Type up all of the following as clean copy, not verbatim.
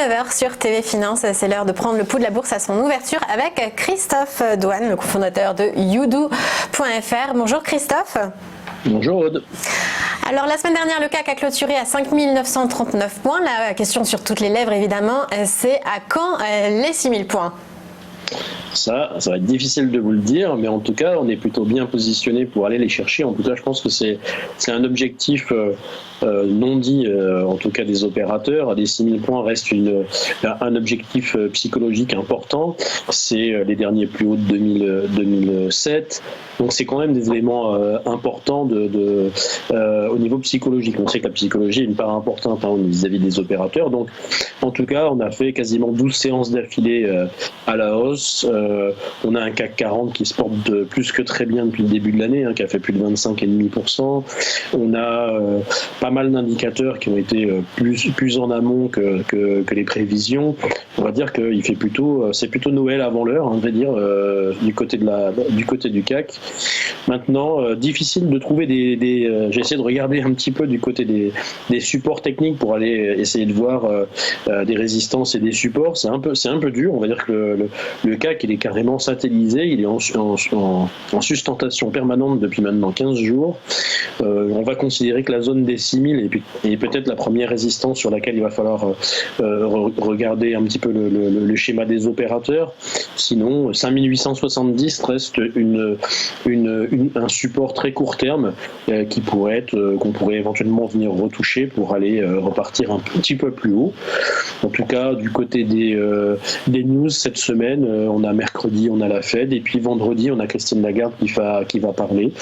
9h sur TV Finance. C'est l'heure de prendre le pouls de la bourse à son ouverture avec Christophe Douane, le cofondateur de Youdo.fr. Bonjour Christophe. Bonjour Aude. Alors la semaine dernière, le CAC a clôturé à 5 939 points. La question sur toutes les lèvres évidemment, c'est à quand les 6 000 points ? Ça va être difficile de vous le dire, mais en tout cas, on est plutôt bien positionné pour aller les chercher. En tout cas, je pense que c'est un objectif non dit, en tout cas des opérateurs. Les 6 000 points restent un objectif psychologique important. C'est les derniers plus hauts de 2007. Donc c'est quand même des éléments importants au niveau psychologique. On sait que la psychologie est une part importante vis-à-vis des opérateurs. Donc en tout cas, on a fait quasiment 12 séances d'affilée à la hausse. On a un CAC 40 qui se porte plus que très bien depuis le début de l'année, qui a fait plus de 25,5%. On a pas mal d'indicateurs qui ont été plus en amont que les prévisions. On va dire que c'est plutôt Noël avant l'heure, on va dire, du côté du CAC. Maintenant, difficile de trouver j'ai essayé de regarder un petit peu du côté des supports techniques pour aller essayer de voir des résistances et des supports. C'est un peu dur. On va dire que le CAC il est carrément satellisé, il est en sustentation permanente depuis maintenant 15 jours. On va considérer que la zone des 6 000 est peut-être la première résistance sur laquelle il va falloir regarder un petit peu le schéma des opérateurs. Sinon, 5 870 reste un support très court terme qu'on pourrait éventuellement venir retoucher pour aller repartir un petit peu plus haut. En tout cas, du côté des news cette semaine, on a mercredi, on a la Fed, et puis vendredi, on a Christine Lagarde qui va parler.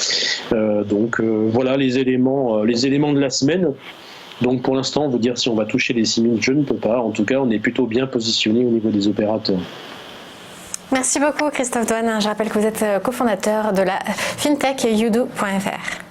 Donc voilà les éléments de la semaine. Donc pour l'instant, vous dire si on va toucher les 6 000, je ne peux pas. En tout cas, on est plutôt bien positionné au niveau des opérateurs. Merci beaucoup Christophe Douane. Je rappelle que vous êtes cofondateur de la FinTech Youdo.fr.